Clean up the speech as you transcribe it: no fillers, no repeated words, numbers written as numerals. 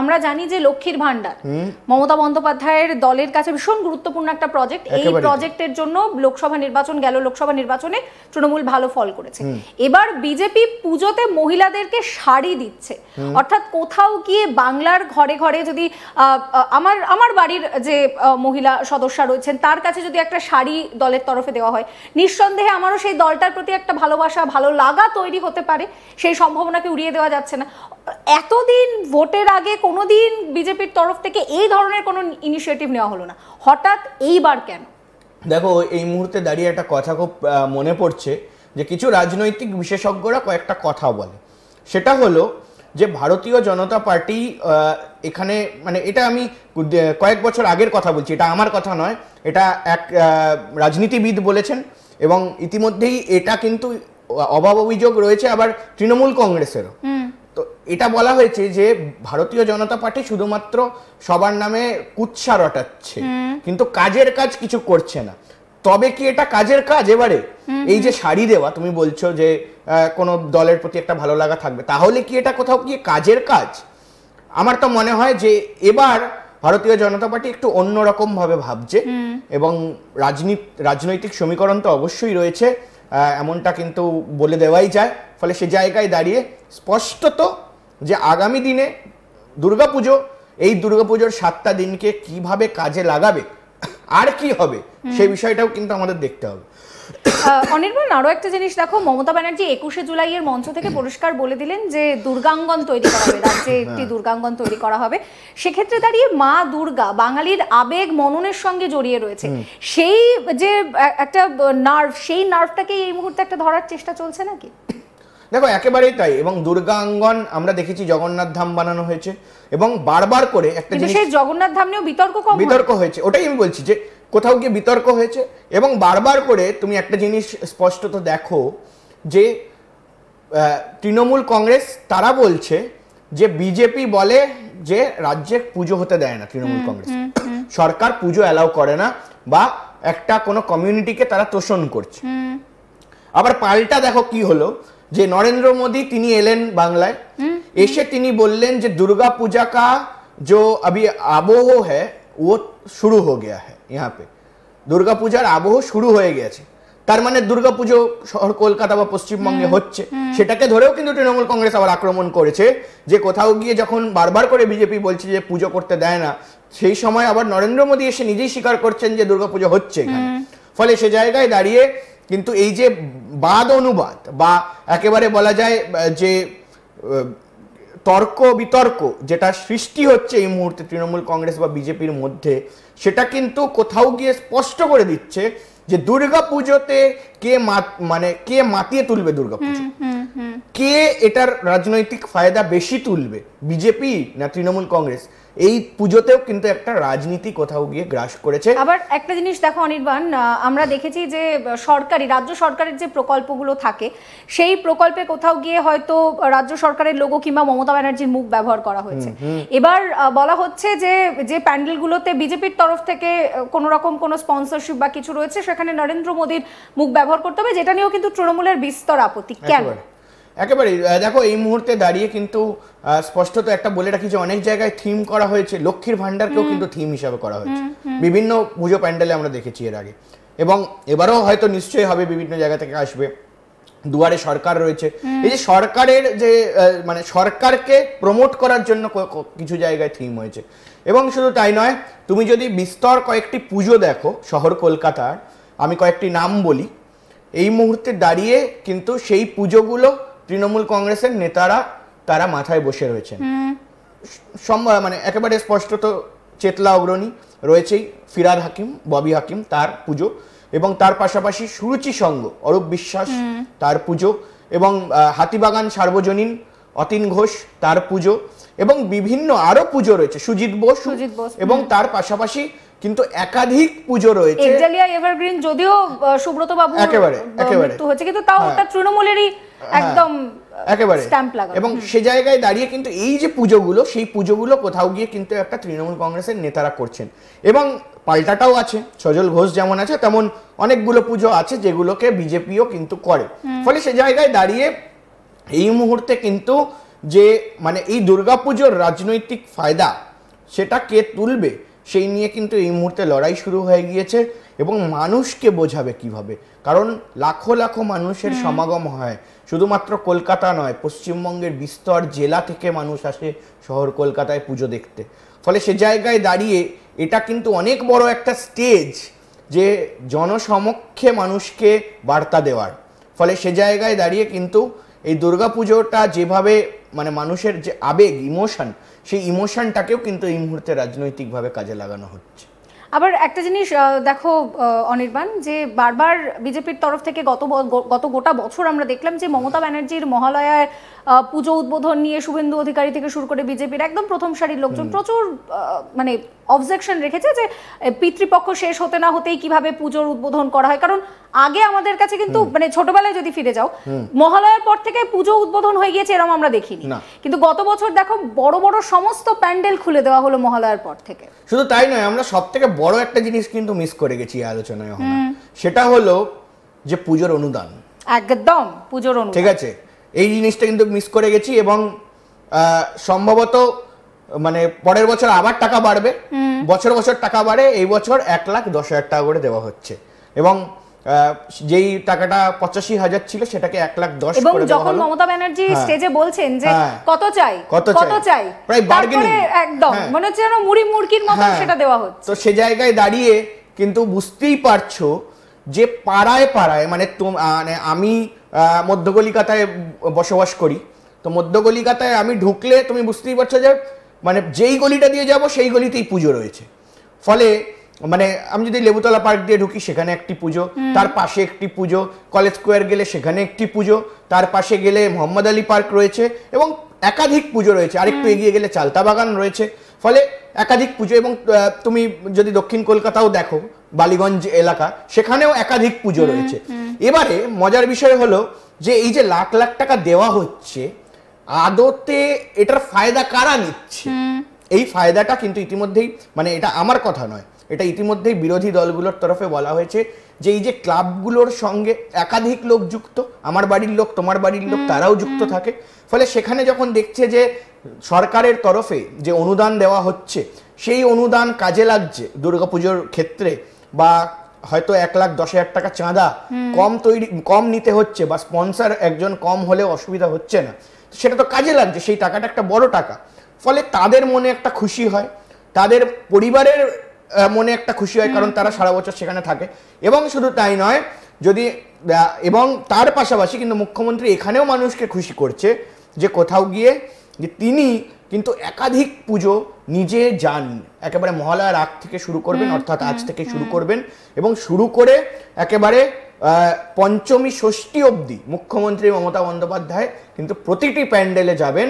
আমরা জানি যে লক্ষ্মীর ভান্ডার মমতা বন্দ্যোপাধ্যায়ের দলের কাছে ভীষণ গুরুত্বপূর্ণ একটা প্রজেক্ট। এই প্রজেক্টের জন্য লোকসভা নির্বাচনে তৃণমূল ভালো ফল করেছে। এবার বিজেপি পুজোতে মহিলাদেরকে শাড়ি দিচ্ছে, অর্থাৎ কোথাও গিয়ে বাংলার ঘরে ঘরে যদি আমার বাড়ির যে মহিলা সদস্যা রয়েছেন তার কাছে যদি একটা শাড়ি দলের তরফে দেওয়া হয়, নিঃসন্দেহে আমারও সেই দলটার প্রতি একটা ভালোবাসা ভালো লাগা তৈরি হতে পারে। সেই সম্ভাবনাকে উড়িয়ে দেওয়া যাচ্ছে না। এতদিন ভোটের আগে কোনোদিন বিজেপির তরফ থেকে এই ধরনের কোনো ইনিশিয়েটিভ নেওয়া হলো না, হঠাৎ এইবার কেন? দেখো, এই মুহূর্তে দাঁড়িয়ে একটা কথা খুব মনে পড়ছে যে কিছু রাজনৈতিক বিশেষজ্ঞরা কয়েকটা কথা বলে। সেটা হলো যে ভারতীয় জনতা পার্টি এখানে, মানে এটা আমি কয়েক বছর আগের কথা বলছি, এটা আমার কথা নয়, এটা এক রাজনীতিবিদ বলেছেন এবং ইতিমধ্যেই এটা কিন্তু অভাব অভিযোগ রয়েছে আবার তৃণমূল কংগ্রেসেরও। তো এটা বলা হয়েছে যে ভারতীয় জনতা পার্টি শুধুমাত্র সবার নামে কুৎসা রটাচ্ছে, কিন্তু কাজের কাজ কিছু করছে না। তবে কি এটা কাজের কাজ? এবারে এই যে শাড়ি দেওয়া, তুমি বলছো যে কোনো দলের প্রতি একটা ভালো লাগা থাকবে, তাহলে কি এটা কোথাও কি কাজের কাজ? আমার তো মনে হয় যে এবার ভারতীয় জনতা পার্টি একটু অন্যরকম ভাবে ভাবছে এবং রাজনৈতিক সমীকরণ তো অবশ্যই রয়েছে, এমনটা কিন্তু বলে দেওয়াই যায়। ফলে সে জায়গায় দাঁড়িয়ে স্পষ্টত যে আগামী দিনে দুর্গাপুজো, এই দুর্গাপুজোর 7টা দিনকে কিভাবে কাজে লাগাবে আর কি হবে সেই বিষয়টাও কিন্তু আমাদের দেখতে হবে। অনির্বাণ, আরো একটা জিনিস দেখো, মমতা ব্যানার্জি 21শে জুলাইয়ের মঞ্চ থেকে পরিষ্কার বলে দিলেন যে দুর্গাঙ্গন তৈরি করা হবে, রাজ্যে একটি দুর্গাঙ্গন তৈরি করা হবে। সেক্ষেত্রে দাঁড়িয়ে মা দুর্গা বাঙালির আবেগ মননের সঙ্গে জড়িয়ে রয়েছে, সেই যে একটা নার্ভ, সেই নার্ভটাকে এই মুহূর্তে একটা ধরার চেষ্টা চলছে নাকি? দেখো, একেবারেই তাই। এবং দুর্গাঙ্গন আমরা দেখেছি জগন্নাথ ধাম বানানো হয়েছে এবং বারবার করে একটা জিনিস, সেই জগন্নাথ ধাম নিয়েও বিতর্ক হয়েছে। ওটাই আমি বলছি যে কোথাও গিয়ে বিতর্ক হয়েছে এবং বারবার করে তুমি একটা জিনিস স্পষ্টত দেখো যে তৃণমূল কংগ্রেস তারা বলছে যে বিজেপি বলে যে রাজ্যে পুজো হতে দেয় না তৃণমূল কংগ্রেস, সরকার পুজো অ্যালাউ করে না বা একটা কোনো কমিউনিটিকে তারা তোষণ করছে। আবার পাল্টা দেখো কি হলো, যে নরেন্দ্র মোদী তিনি এলেন বাংলায়, এসে তিনি বললেন যে দুর্गा पूजा का जो अभी आबोह है वो शुरू हो गया है, यहाँ पे দুর্গা পূজার আবহ শুরু হয়ে গেছে। তার মানে দুর্গা পুজো শহর কলকাতা বা পশ্চিমবঙ্গে হচ্ছে, সেটাকে ধরেও কিন্তু তৃণমূল কংগ্রেস আবার আক্রমণ করেছে যে কোথাও গিয়ে যখন বারবার করে বিজেপি বলছে যে পুজো করতে দেয় না, সেই সময় আবার নরেন্দ্র মোদী এসে নিজেই স্বীকার করছেন যে দুর্গা পুজো হচ্ছে এখানে। ফলে সে জায়গায় দাঁড়িয়ে কিন্তু এই যে বাদ অনুবাদ বা একেবারে বলা যায় যে তর্ক বিতর্ক যেটা সৃষ্টি হচ্ছে এই মুহূর্তে তৃণমূল কংগ্রেস বা বিজেপির মধ্যে, সেটা কিন্তু কোথাও গিয়ে স্পষ্ট করে দিচ্ছে যে দুর্গা পুজোতে কে মাতিয়ে তুলবে দুর্গা পুজো, কে এটার রাজনৈতিক ফায়দা বেশি তুলবে, বিজেপি না তৃণমূল কংগ্রেস, এই পুজোতেও কিন্তু একটা রাজনীতি কোথাও গিয়ে গ্রাস করেছে। আবার একটা জিনিস দেখো অনির্বাণ, আমরা দেখেছি যে রাজ্য সরকারের যে প্রকল্পগুলো থাকে সেই প্রকল্পে কোথাও গিয়ে হয়তো রাজ্য সরকারের লোগো কিংবা মমতা ব্যানার্জির মুখ ব্যবহার করা হয়েছে। এবার বলা হচ্ছে যে প্যান্ডেলগুলোতে বিজেপির তরফ থেকে কোনো রকম কোনো স্পন্সরশিপ বা কিছু রয়েছে, সেখানে নরেন্দ্র মোদীর মুখ ব্যবহার করতে হবে, যেটা নিয়েও কিন্তু তৃণমূলের বিস্তর আপত্তি। কেন? একেবারেই দেখো, এই মুহূর্তে দাঁড়িয়ে কিন্তু স্পষ্টত একটা বলে রাখি যে অনেক জায়গায় থিম করা হয়েছে, লক্ষ্মীর ভান্ডারকেও কিন্তু থিম হিসাবে করা হয়েছে বিভিন্ন পুজো প্যান্ডেলে, আমরা দেখেছি এর আগে, এবং এবারেও হয়তো নিশ্চয়ই হবে, বিভিন্ন জায়গা থেকে আসবে। দুয়ারে সরকার রয়েছে, এই যে সরকারের যে মানে সরকারকে প্রমোট করার জন্য কিছু জায়গায় থিম হয়েছে। এবং শুধু তাই নয়, তুমি যদি বিস্তর কয়েকটি পুজো দেখো শহর কলকাতার, আমি কয়েকটি নাম বলি, এই মুহূর্তে দাঁড়িয়ে কিন্তু সেই পুজোগুলো তৃণমূল কংগ্রেসের নেতারা তারা মাথায় বসে রয়েছেন। মানে একেবারে স্পষ্টত চেতলা অগ্রণী রয়েছেই, ফিরাদ হাকিম, ববি হাকিম তার পুজো, এবং তার পাশাপাশি সুরুচি সংঘ অরূপ বিশ্বাস তার পুজো, এবং হাতিবাগান সার্বজনীন অতীন ঘোষ তার পুজো, এবং বিভিন্ন আরো পুজো রয়েছে, সুজিত বোস, এবং তার পাশাপাশি কিন্তু একাধিক পুজো রয়েছে। একজালিয়া এভারগ্রিন যদিও সুব্রত বাবু মৃত্যু হয়েছে, কিন্তু তাও ওটা তৃণমূলেরই একদম একেবারে স্ট্যাম্প লাগা। এবং সে জায়গায় দাঁড়িয়ে কিন্তু এই যে পুজোগুলো, সেই পুজোগুলো কোথাও গিয়ে কিন্তু একটা তৃণমূল কংগ্রেসের নেতারা করছেন। এবং পাল্টাটাও আছে, সজল ঘোষ যেমন আছে তেমন অনেকগুলো পুজো আছে যেগুলোকে বিজেপিও কিন্তু করে। ফলে সে জায়গায় দাঁড়িয়ে এই মুহূর্তে কিন্তু যে মানে এই দুর্গাপুজোর রাজনৈতিক ফায়দা সেটা কে তুলবে সেই নিয়ে কিন্তু এই মুহূর্তে লড়াই শুরু হয়ে গিয়েছে। এবং মানুষকে বোঝাবে কিভাবে, কারণ লাখো লাখো মানুষের সমাগম হয়, শুধুমাত্র কলকাতা নয়, পশ্চিমবঙ্গের বিস্তর জেলা থেকে মানুষ আসে শহর কলকাতায় পুজো দেখতে। ফলে সে জায়গায় দাঁড়িয়ে এটা কিন্তু অনেক বড় একটা স্টেজ যে জনসমক্ষে মানুষকে বার্তা দেওয়ার। ফলে সে জায়গায় দাঁড়িয়ে কিন্তু এই দুর্গাপুজোটা যেভাবে মানে মানুষের যে আবেগ, ইমোশন, সেই ইমোশনটাকেও কিন্তু এই মুহূর্তে রাজনৈতিকভাবে কাজে লাগানো হচ্ছে। আবার একটা জিনিস দেখো অনির্বাণ, যে বারবার বিজেপির তরফ থেকে গত গোটা বছর আমরা দেখলাম যে মমতা ব্যানার্জির মহালয়ার পুজো উদ্বোধন নিয়ে শুভেন্দু অধিকারী থেকে শুরু করে বিজেপির একদম প্রথম সারির লোকজন প্রচুর মানে অবজেকশন রেখেছে যে পিতৃপক্ষ শেষ হতে না হতেই কিভাবে পুজোর উদ্বোধন করা হয়। কারণ আগে আমাদের কাছে কিন্তু মানে ছোটবেলায় যদি ফিরে যাও, মহালয়ার পর থেকে পুজো উদ্বোধন হয়ে গিয়েছে এরকম আমরা দেখিনি। কিন্তু গত বছর দেখো বড় বড় সমস্ত প্যান্ডেল খুলে দেওয়া হলো মহালয়ার পর থেকে। শুধু তাই নয়, আমরা সব থেকে বড় একটা জিনিস কিন্তু মিস করে গেছি এই আলোচনায়, সেটা হলো যে পুজোর অনুদান। একদম পুজোর অনুদান, ঠিক আছে, এই জিনিসটা কিন্তু মিস করে গেছি। এবং সম্ভবত মানে পরের বছর আবার টাকা বাড়বে, বছর বছর টাকা বাড়ে, এই বছর 1,10,000 টাকা করে দেওয়া হচ্ছে। এবং যেই টাকাটা 85,000 ছিল সেটাকে 1,10,000 এবং করে দেওয়া হলো। যখন মমতা ব্যানার্জি স্টেজে বলছেন যে কত চাই, প্রায় বার্গেনিং, একদম মনে হচ্ছে যেন মুড়ি মুড়কির মতো সেটা দেওয়া হচ্ছে। তো সে জায়গায় দাঁড়িয়ে কিন্তু বুঝতেই পারছো যে পাড়ায় পাড়ায় মানে আমি মধ্য কলিকাতায় বসবাস করি, তো মধ্য কলিকাতায় আমি ঢুকলে তুমি বুঝতেই পারছো যে মানে যেই গলিটা দিয়ে যাব সেই গলিতেই পুজো রয়েছে। ফলে মানে আমি যদি লেবুতলা পার্ক দিয়ে ঢুকি সেখানে একটি পুজো, তার পাশে একটি পুজো, কলেজ স্কোয়ার গেলে সেখানে একটি পুজো, তার পাশে গেলে মোহাম্মদ আলী পার্ক রয়েছে এবং একাধিক পুজো রয়েছে, আরেকটু এগিয়ে গেলে চালতা বাগান রয়েছে। ফলে একাধিক পুজো, এবং তুমি যদি দক্ষিণ কলকাতাও দেখো বালিগঞ্জ এলাকা, সেখানেও একাধিক পুজো রয়েছে। এবারে মজার বিষয় হলো যে এই যে লাখ লাখ টাকা দেওয়া হচ্ছে, আদতে এটার ফায়দা কারা নিচ্ছে? এই ফায়দাটা কিন্তু ইতিমধ্যেই, মানে এটা আমার কথা নয়, এটা ইতিমধ্যেই বিরোধী দলগুলোর তরফে বলা হয়েছে যে এই যে ক্লাবগুলোর সঙ্গে একাধিক লোক যুক্ত, আমার বাড়ির লোক, তোমার বাড়ির লোক, তারাও যুক্ত থাকে। ফলে সেখানে যখন দেখছে যে সরকারের তরফে যে অনুদান দেওয়া হচ্ছে সেই অনুদান কাজে লাগছে দুর্গাপুজোর ক্ষেত্রে, বা হয়তো 1,10,000 টাকা চাঁদা কম নিতে হচ্ছে, বা স্পন্সর একজন কম হলেও অসুবিধা হচ্ছে না, সেটা তো কাজে লাগছে, সেই টাকাটা একটা বড় টাকা। ফলে তাদের মনে একটা খুশি হয়, তাদের পরিবারের মনে একটা খুশি হয়, কারণ তারা সারা বছর সেখানে থাকে। এবং শুধু তাই নয়, যদি এবং তার পাশাপাশি কিন্তু মুখ্যমন্ত্রী এখানেও মানুষকে খুশি করছে যে কোথাও গিয়ে যে তিনি কিন্তু একাধিক পুজো নিজে যান, একেবারে মহালয়ার আগ থেকে শুরু করবেন, অর্থাৎ আজ থেকে শুরু করবেন, এবং শুরু করে একেবারে পঞ্চমী ষষ্ঠী অবধি মুখ্যমন্ত্রী মমতা বন্দ্যোপাধ্যায় কিন্তু প্রতিটি প্যান্ডেলে যাবেন